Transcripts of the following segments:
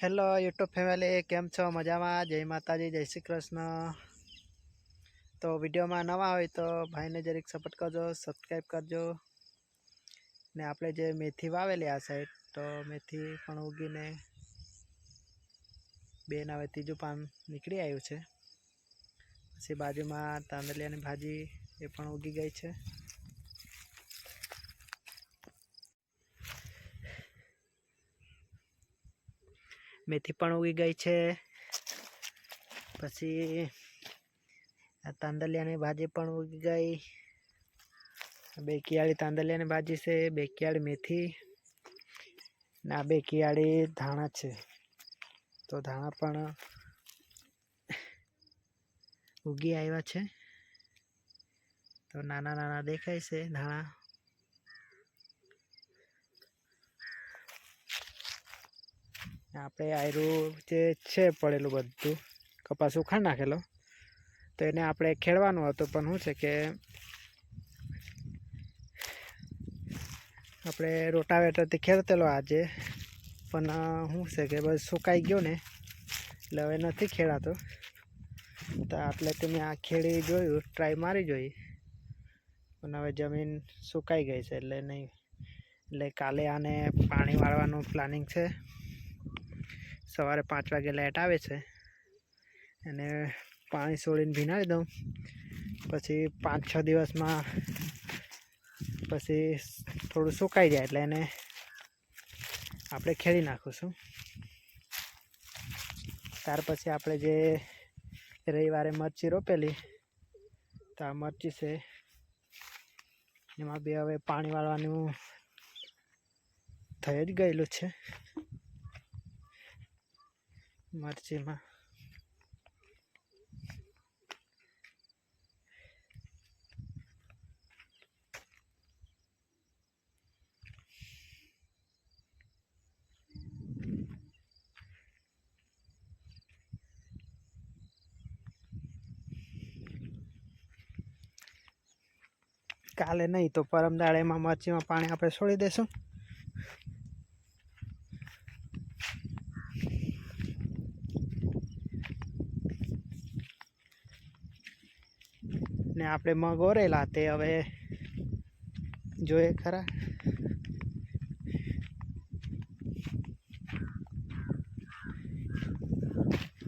Hello YouTube family, કેમ છો? મજામાં? જય માતાજી, જય શ્રી કૃષ્ણ। તો વિડીયોમાં નવા હોય તો ભાઈને જરીક સપોર્ટ કરજો, સબસ્ક્રાઈબ કરજો। ને આપણે જે મેથી વાવેલી આ સાઈડ, તો મેથી પણ ઉગીને બેન હવે ત્રીજું પાન નીકળી આવ્યું છે। પછી બાજુમાં તાંદલિયાની ભાજી એ પણ ઉગી ગઈ છે। મેથી પણ ઉગી ગઈ છે। પછી આ તાંદલિયાની ભાજી પણ ઉગી ગઈ। બે કિયાળી તાંદલિયાની ભાજી છે, બે કિયાળી મેથી ને આ બે કિયાળી ધાણા છે। તો ધાણા પણ ઉગી આવ્યા છે। તો નાના નાના દેખાય છે ધાણા। આપણે આયરું જે છે પડેલું બધું કપાસ ઉખાડ નાખેલો, તો એને આપણે ખેડવાનું હતું, પણ શું છે કે આપણે રોટાવેટરથી ખેડતેલો આજે, પણ શું છે કે બસ સુકાઈ ગયો ને, એટલે હવે નથી ખેડાતો। તો એટલે તમે આ ખેડી જોયું, ટ્રાય મારી જોઈ, પણ હવે જમીન સુકાઈ ગઈ છે એટલે નહીં। એટલે કાલે આને પાણી વાળવાનું પ્લાનિંગ છે। સવારે 5 વાગે લાઇટ આવે છે અને પાણી છોડીને ભીનાવી દઉં, પછી 5-6 દિવસમાં પછી થોડું સુકાઈ જાય એટલે એને આપણે ખેડી નાખીશું। ત્યાર પછી આપણે જે રવિવારે મરચી રોપેલી, તો આ મરચી છે, એમાં બી હવે પાણી વાળવાનું થઈ જ ગયેલું છે મરચીમાં। કાલે નહીં તો પરમ દાડેમાં મરચીમાં પાણી આપણે છોડી દઈશું। ને આપણે મગ ઓરેલા તે હવે જોઈએ ખરા।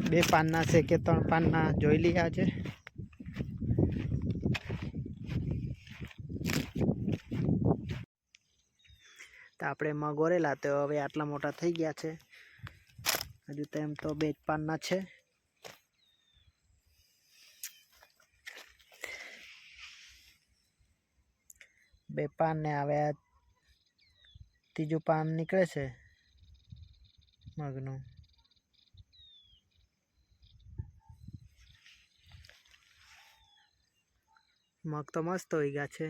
બે પાનના છે કે 3 પાનના જોઈ લઈએ આજે। તો આપણે મગ ઓરેલા તો હવે આટલા મોટા થઈ ગયા છે। હજુ તો એમ તો 2 જ પાનના છે। બે પાન ને હવે ત્રીજું પાન નીકળે છે મગનું। મગ તો મસ્ત હોઈ ગયા છે।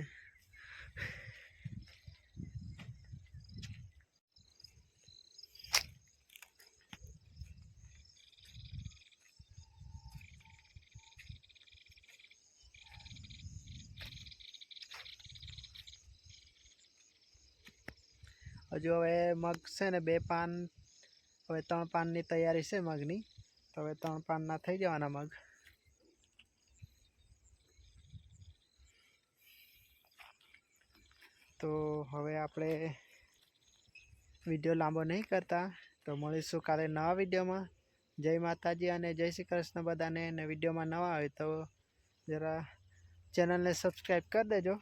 હજુ હવે મગ છે ને 2 પાન, હવે 3 પાનની તૈયારી છે મગની, તો હવે 3 પાનના થઈ જવાના મગ। તો હવે આપણે વિડીયો લાંબો નહીં કરતા, તો મળીશું કાલે નવા વિડીયોમાં। જય માતાજી અને જય શ્રી કૃષ્ણ બધાને। અને વિડીયોમાં નવા હોય તો જરા ચેનલને સબસ્ક્રાઈબ કરી દેજો।